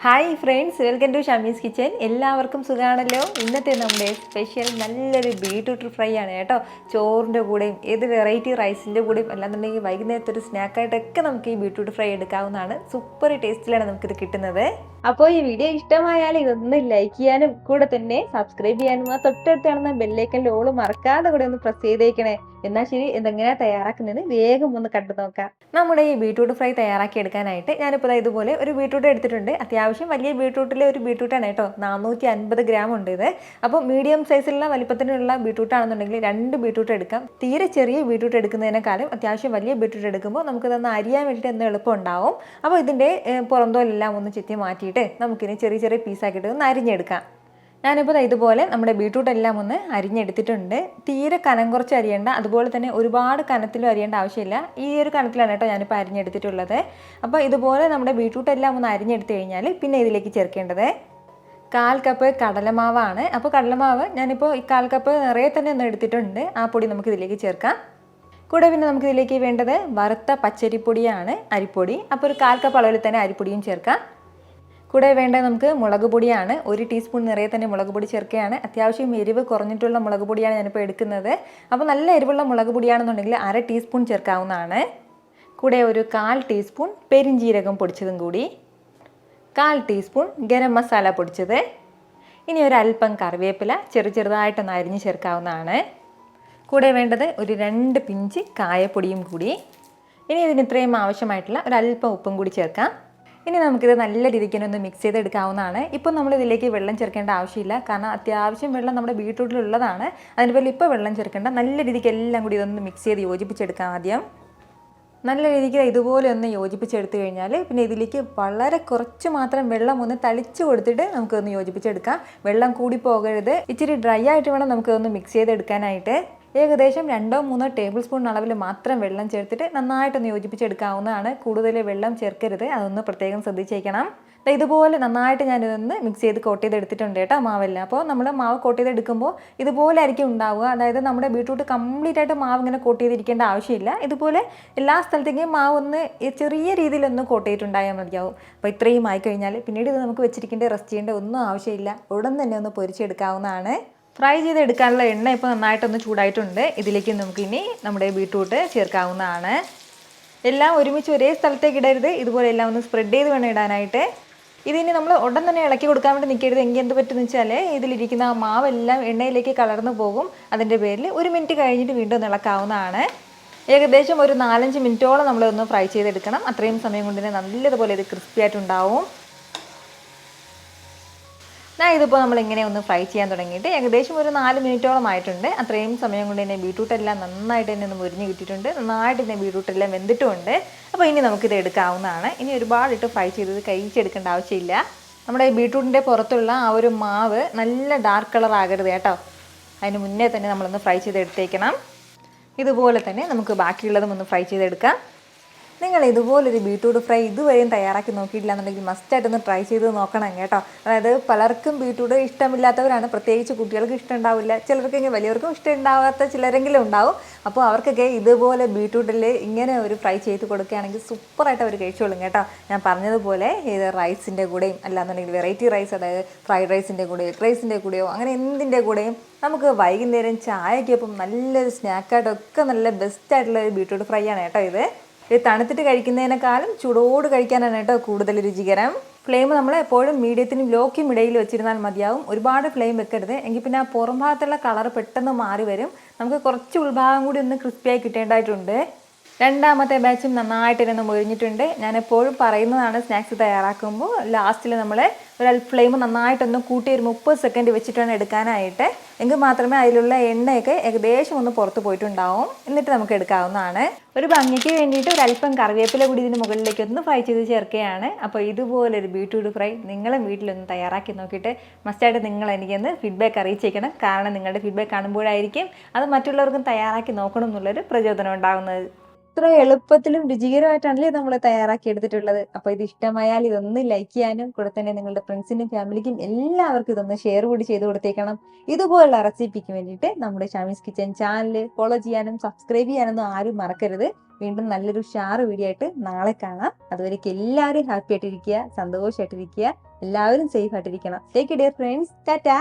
Hi friends, welcome to Shamees kitchen. എല്ലാവർക്കും സുഖമാണല്ലോ. ഇന്നത്തെ നമ്മുടെ സ്പെഷ്യൽ നല്ലൊരു ബീട്രൂട്ട് ഫ്രൈ ആണ് കേട്ടോ. ചോറിൻ്റെ കൂടെയും ഏത് വെറൈറ്റി റൈസിൻ്റെ കൂടെയും അല്ലാന്നുണ്ടെങ്കിൽ വൈകുന്നേരത്തെ ഒരു സ്നാക്കായിട്ടൊക്കെ നമുക്ക് ഈ ബീട്രൂട്ട് ഫ്രൈ എടുക്കാവുന്നതാണ്. സൂപ്പർ ടേസ്റ്റിലാണ് നമുക്കിത് കിട്ടുന്നത്. അപ്പോൾ ഈ വീഡിയോ ഇഷ്ടമായാൽ ഇതൊന്ന് ലൈക്ക് ചെയ്യാനും കൂടെ തന്നെ സബ്സ്ക്രൈബ് ചെയ്യാനും ആ തൊട്ടടുത്ത് കാണുന്ന ബെല്ലൈക്കൻ്റെ ഓള് മറക്കാതെ കൂടെ ഒന്ന് പ്രസ് ചെയ്തേക്കണേ. എന്നാൽ ശരി, ഇതെങ്ങനെയാണ് തയ്യാറാക്കുന്നത് വേഗം ഒന്ന് കണ്ടു നോക്കാം. നമ്മുടെ ഈ ബീട്രൂട്ട് ഫ്രൈ തയ്യാറാക്കി എടുക്കാനായിട്ട് ഞാനിപ്പോൾ ഇതുപോലെ ഒരു ബീട്രൂട്ട് എടുത്തിട്ടുണ്ട്. അത്യാവശ്യം വലിയ ബീട്രൂട്ടിലെ ഒരു ബീട്രൂട്ടാണ് കേട്ടോ. 450 ഗ്രാം ഉണ്ട് ഇത്. അപ്പോൾ മീഡിയം സൈസിലുള്ള വലിപ്പത്തിനുള്ള ബീട്രൂട്ടാണെന്നുണ്ടെങ്കിൽ 2 ബീട്രൂട്ട് എടുക്കാം. തീരെ ചെറിയ ബീട്രൂട്ട് എടുക്കുന്നതിനേക്കാളും അത്യാവശ്യം വലിയ ബീട്രൂട്ട് എടുക്കുമ്പോൾ നമുക്കിതൊന്ന് അരിയാൻ വേണ്ടിയിട്ട് ഒന്ന് എളുപ്പം ഉണ്ടാവും. അപ്പോൾ ഇതിൻ്റെ പുറന്തോലെല്ലാം ഒന്ന് ചെത്തി മാറ്റിയിട്ട് നമുക്കിനി ചെറിയ ചെറിയ പീസാക്കിയിട്ട് ഒന്ന് അരിഞ്ഞെടുക്കാം. ഞാനിപ്പോൾ ഇതുപോലെ നമ്മുടെ ബീട്രൂട്ട് എല്ലാം ഒന്ന് അരിഞ്ഞെടുത്തിട്ടുണ്ട്. തീരെ കനം കുറച്ച് അരിയേണ്ട, അതുപോലെ തന്നെ ഒരുപാട് കനത്തിലും അരിയേണ്ട ആവശ്യമില്ല. ഈ ഒരു കനത്തിലാണ് കേട്ടോ ഞാനിപ്പോൾ അരിഞ്ഞെടുത്തിട്ടുള്ളത്. അപ്പോൾ ഇതുപോലെ നമ്മുടെ ബീട്രൂട്ട് എല്ലാം ഒന്ന് അരിഞ്ഞെടുത്ത് കഴിഞ്ഞാൽ പിന്നെ ഇതിലേക്ക് ചേർക്കേണ്ടത് 1/4 കപ്പ് കടലമാവാണ്. അപ്പോൾ കടലമാവ് ഞാനിപ്പോൾ ഈ 1/4 കപ്പ് നിറയെ തന്നെ ഒന്ന് എടുത്തിട്ടുണ്ട്. ആ പൊടി നമുക്കിതിലേക്ക് ചേർക്കാം. കൂടെ പിന്നെ നമുക്കിതിലേക്ക് വേണ്ടത് വറുത്ത പച്ചരിപ്പൊടിയാണ്, അരിപ്പൊടി. അപ്പോൾ ഒരു 1/4 കപ്പ് അളവിൽ തന്നെ അരിപ്പൊടിയും ചേർക്കാം. കൂടെ വേണ്ടത് നമുക്ക് മുളക് പൊടിയാണ്. 1 ടീസ്പൂൺ നിറയെ തന്നെ മുളക് പൊടി ചേർക്കുകയാണ്. അത്യാവശ്യം എരിവ് കുറഞ്ഞിട്ടുള്ള മുളക് പൊടിയാണ് ഞാനിപ്പോൾ എടുക്കുന്നത്. അപ്പോൾ നല്ല എരിവുള്ള മുളക് പൊടിയാണെന്നുണ്ടെങ്കിൽ 1/2 ടീസ്പൂൺ ചേർക്കാവുന്നതാണ്. കൂടെ ഒരു 1/4 ടീസ്പൂൺ പെരിഞ്ജീരകം പൊടിച്ചതും കൂടി, 1/4 ടീസ്പൂൺ ഗരം മസാല പൊടിച്ചത്. ഇനി ഒരു അല്പം കറിവേപ്പില ചെറുതായിട്ടൊന്ന് അരിഞ്ഞ് ചേർക്കാവുന്നതാണ്. കൂടെ വേണ്ടത് ഒരു 2 പിഞ്ച് കായപ്പൊടിയും കൂടി. ഇനി ഇതിന് ഇത്രയും ആവശ്യമായിട്ടുള്ള ഒരു അല്പം ഉപ്പും കൂടി ചേർക്കാം. ഇനി നമുക്കിത് നല്ല രീതിക്ക് ഒന്ന് മിക്സ് ചെയ്തെടുക്കാവുന്നതാണ്. ഇപ്പോൾ നമ്മൾ ഇതിലേക്ക് വെള്ളം ചേർക്കേണ്ട ആവശ്യമില്ല, കാരണം അത്യാവശ്യം വെള്ളം നമ്മുടെ ബീട്രൂട്ടിലുള്ളതാണ്. അതിന് പേരിൽ ഇപ്പോൾ വെള്ളം ചേർക്കേണ്ട. നല്ല രീതിക്ക് എല്ലാം കൂടി ഇതൊന്ന് മിക്സ് ചെയ്ത് യോജിപ്പിച്ചെടുക്കാം. ആദ്യം നല്ല രീതിക്ക് ഇതുപോലെ ഒന്ന് യോജിപ്പിച്ചെടുത്ത് കഴിഞ്ഞാൽ പിന്നെ ഇതിലേക്ക് വളരെ കുറച്ച് മാത്രം വെള്ളം ഒന്ന് തളിച്ച് കൊടുത്തിട്ട് നമുക്കൊന്ന് യോജിപ്പിച്ചെടുക്കാം. വെള്ളം കൂടി പോകരുത്. ഇച്ചിരി ഡ്രൈ ആയിട്ട് വേണം നമുക്കൊന്ന് മിക്സ് ചെയ്തെടുക്കാനായിട്ട്. ഏകദേശം 2-3 ടേബിൾ സ്പൂൺ അളവിൽ മാത്രം വെള്ളം ചേർത്തിട്ട് നന്നായിട്ടൊന്ന് യോജിപ്പിച്ചെടുക്കാവുന്നതാണ്. കൂടുതൽ വെള്ളം ചേർക്കരുത്, അതൊന്ന് പ്രത്യേകം ശ്രദ്ധിച്ചേക്കണം. ഇതുപോലെ നന്നായിട്ട് ഞാനിതൊന്ന് മിക്സ് ചെയ്ത് കോട്ട് ചെയ്തെടുത്തിട്ടുണ്ട് കേട്ടോ മാവെല്ലാം. അപ്പോൾ നമ്മൾ മാവ് കോട്ട് ചെയ്തെടുക്കുമ്പോൾ ഇതുപോലെ ആയിരിക്കും ഉണ്ടാവുക. അതായത് നമ്മുടെ ബീട്രൂട്ട് കംപ്ലീറ്റ് ആയിട്ട് മാവ് ഇങ്ങനെ കോട്ട് ചെയ്തിരിക്കേണ്ട ആവശ്യമില്ല. ഇതുപോലെ എല്ലാ സ്ഥലത്തേക്കും മാവ് ഒന്ന് ചെറിയ രീതിയിലൊന്ന് കോട്ട് ചെയ്തിട്ടുണ്ടായാൽ മതിയാവും. അപ്പോൾ ഇത്രയും ആയിക്കഴിഞ്ഞാൽ പിന്നീട് ഇത് നമുക്ക് വെച്ചിരിക്കേണ്ട റെസ്റ്റ് ചെയ്യേണ്ട ഒന്നും ആവശ്യമില്ല. ഉടൻ തന്നെ ഒന്ന് പൊരിച്ചെടുക്കാവുന്നതാണ്. ഫ്രൈ ചെയ്തെടുക്കാനുള്ള എണ്ണ ഇപ്പോൾ നന്നായിട്ടൊന്ന് ചൂടായിട്ടുണ്ട്. ഇതിലേക്ക് നമുക്കിനി നമ്മുടെ ബീട്രൂട്ട് ചേർക്കാവുന്നതാണ്. എല്ലാം ഒരുമിച്ച് ഒരേ സ്ഥലത്തേക്ക് ഇടരുത്. ഇതുപോലെ എല്ലാം ഒന്ന് സ്പ്രെഡ് ചെയ്ത് വേണം ഇടാനായിട്ട്. ഇതിനി നമ്മൾ ഉടൻ തന്നെ ഇളക്കി കൊടുക്കാൻ വേണ്ടി നിൽക്കരുത്. എങ്കിൽ എന്ത് പറ്റുമെന്ന് വെച്ചാൽ ഇതിലിരിക്കുന്ന ആ മാവെല്ലാം എണ്ണയിലേക്ക് കലർന്നു പോകും. അതിൻ്റെ പേരിൽ 1 മിനിറ്റ് കഴിഞ്ഞിട്ട് വീണ്ടും ഒന്ന് ഇളക്കാവുന്നതാണ്. ഏകദേശം ഒരു 4-5 മിനിറ്റോളം നമ്മളൊന്ന് ഫ്രൈ ചെയ്തെടുക്കണം. അത്രയും സമയം കൊണ്ട് തന്നെ നല്ലതുപോലെ ഇത് ക്രിസ്പി ആയിട്ടുണ്ടാവും. ഇതിപ്പോൾ നമ്മളിങ്ങനെ ഒന്ന് ഫ്രൈ ചെയ്യാൻ തുടങ്ങിയിട്ട് ഏകദേശം ഒരു 4 മിനിറ്റോളം ആയിട്ടുണ്ട്. അത്രയും സമയം കൊണ്ട് തന്നെ ബീട്രൂട്ടെല്ലാം നന്നായിട്ട് തന്നെ ഒന്ന് മുരിഞ്ഞ് കിട്ടിയിട്ടുണ്ട്. നന്നായിട്ട് തന്നെ ബീട്രൂട്ടെല്ലാം വെന്തിട്ടുമുണ്ട്. അപ്പോൾ ഇനി നമുക്കിത് എടുക്കാവുന്നതാണ്. ഇനി ഒരുപാടിട്ട് ഫ്രൈ ചെയ്തത് കഴിച്ചെടുക്കേണ്ട ആവശ്യമില്ല. നമ്മുടെ ഈ ബീട്രൂട്ടിൻ്റെ പുറത്തുള്ള ആ ഒരു മാവ് നല്ല ഡാർക്ക് കളർ ആകരുത് കേട്ടോ. അതിന് മുന്നേ തന്നെ നമ്മളൊന്ന് ഫ്രൈ ചെയ്തെടുത്തേക്കണം. ഇതുപോലെ തന്നെ നമുക്ക് ബാക്കിയുള്ളതും ഒന്ന് ഫ്രൈ ചെയ്തെടുക്കാം. നിങ്ങൾ ഇതുപോലൊരു ബീട്രൂട്ട് ഫ്രൈ ഇതുവരെയും തയ്യാറാക്കി നോക്കിയിട്ടില്ല എന്നുണ്ടെങ്കിൽ മസ്റ്റായിട്ടൊന്ന് ട്രൈ ചെയ്ത് നോക്കണം കേട്ടോ. അതായത് പലർക്കും ബീട്രൂട്ട് ഇഷ്ടമില്ലാത്തവരാണ്, പ്രത്യേകിച്ച് കുട്ടികൾക്ക് ഇഷ്ടം ഉണ്ടാവില്ല, ചിലർക്കെങ്കിൽ വലിയവർക്കും ഇഷ്ടം ഉണ്ടാവാത്ത ചിലരെങ്കിലും ഉണ്ടാവും. അപ്പോൾ അവർക്കൊക്കെ ഇതുപോലെ ബീട്രൂട്ടിൽ ഇങ്ങനെ ഒരു ഫ്രൈ ചെയ്ത് കൊടുക്കുകയാണെങ്കിൽ സൂപ്പറായിട്ട് അവർ കഴിച്ചോളും കേട്ടോ. ഞാൻ പറഞ്ഞതുപോലെ ഇത് റൈസിൻ്റെ കൂടെയും അല്ലാന്നുണ്ടെങ്കിൽ വെറൈറ്റി റൈസ്, അതായത് ഫ്രൈഡ് റൈസിൻ്റെ കൂടെയോ എഗ് റൈസിൻ്റെ കൂടെയോ അങ്ങനെ എന്തിൻ്റെ കൂടെയും നമുക്ക് വൈകുന്നേരം ചായക്കൊപ്പം നല്ലൊരു സ്നാക്കായിട്ടൊക്കെ നല്ല ബെസ്റ്റായിട്ടുള്ള ഒരു ബീട്രൂട്ട് ഫ്രൈ ആണ് കേട്ടോ ഇത്. ഇത് തണുത്തിട്ട് കഴിക്കുന്നതിനേക്കാളും ചൂടോട് കഴിക്കാനാണ് കേട്ടോ കൂടുതൽ രുചികരം. ഫ്ലെയിം നമ്മൾ എപ്പോഴും മീഡിയത്തിനും ലോക്കും ഇടയിൽ വെച്ചിരുന്നാൽ മതിയാവും. ഒരുപാട് ഫ്ലെയിം വെക്കരുത്, എങ്കിൽ പിന്നെ ആ പുറം ഭാഗത്തുള്ള കളർ പെട്ടെന്ന് മാറി വരും. നമുക്ക് കുറച്ച് ഉൾഭാഗം കൂടി ഒന്ന് ക്രിസ്പിയായി കിട്ടേണ്ടതായിട്ടുണ്ട്. രണ്ടാമത്തെ ബാച്ചും നന്നായിട്ട് തന്നെ മൊരിഞ്ഞിട്ടുണ്ട്. ഞാൻ എപ്പോഴും പറയുന്നതാണ്, സ്നാക്സ് തയ്യാറാക്കുമ്പോൾ ലാസ്റ്റിൽ നമ്മൾ ഒരു ഫ്ലെയിം നന്നായിട്ടൊന്ന് കൂട്ടി ഒരു 30 സെക്കൻഡ് വെച്ചിട്ടാണ് എടുക്കാനായിട്ട്. എങ്കിൽ മാത്രമേ അതിലുള്ള എണ്ണയൊക്കെ ഏകദേശം ഒന്ന് പുറത്ത് പോയിട്ടുണ്ടാവും. എന്നിട്ട് നമുക്ക് എടുക്കാവുന്നതാണ്. ഒരു ഭംഗിക്ക് വേണ്ടിയിട്ട് ഒരു അല്പം കറിവേപ്പില കൂടി ഇതിന് മുകളിലേക്ക് ഒന്ന് ഫ്രൈ ചെയ്ത് ചേർക്കുകയാണ്. അപ്പോൾ ഇതുപോലൊരു ബീട്രൂട്ട് ഫ്രൈ നിങ്ങളും വീട്ടിലൊന്ന് തയ്യാറാക്കി നോക്കിയിട്ട് മസ്റ്റായിട്ട് നിങ്ങൾ എനിക്കൊന്ന് ഫീഡ്ബാക്ക് അറിയിച്ചേക്കണം. കാരണം നിങ്ങളുടെ ഫീഡ്ബാക്ക് കാണുമ്പോഴായിരിക്കും അത് മറ്റുള്ളവർക്കും തയ്യാറാക്കി നോക്കണം എന്നുള്ളൊരു പ്രചോദനം ഉണ്ടാകുന്നത്. എത്ര എളുപ്പത്തിലും രുചികരമായിട്ടാണല്ലേ നമ്മൾ തയ്യാറാക്കി എടുത്തിട്ടുള്ളത്. അപ്പോൾ ഇത് ഇഷ്ടമായാൽ ഇതൊന്ന് ലൈക്ക് ചെയ്യാനും കൂടെ തന്നെ നിങ്ങളുടെ ഫ്രണ്ട്സിനും ഫാമിലിക്കും എല്ലാവർക്കും ഇതൊന്ന് ഷെയർ കൂടി ചെയ്ത് കൊടുത്തേക്കണം. ഇതുപോലുള്ള റെസിപ്പിക്ക് വേണ്ടിയിട്ട് നമ്മുടെ ഷമീസ് കിച്ചൻ ചാനൽ ഫോളോ ചെയ്യാനും സബ്സ്ക്രൈബ് ചെയ്യാനൊന്നും ആരും മറക്കരുത്. വീണ്ടും നല്ലൊരു ഷാർ വീഡിയോ ആയിട്ട് നാളെ കാണാം. അതുവരേക്കും എല്ലാവരും ഹാപ്പി ആയിട്ടിരിക്കുക, സന്തോഷമായിട്ടിരിക്കുക, എല്ലാവരും സേഫ് ആയിട്ടിരിക്കണം. Take care friends. ടാറ്റാ.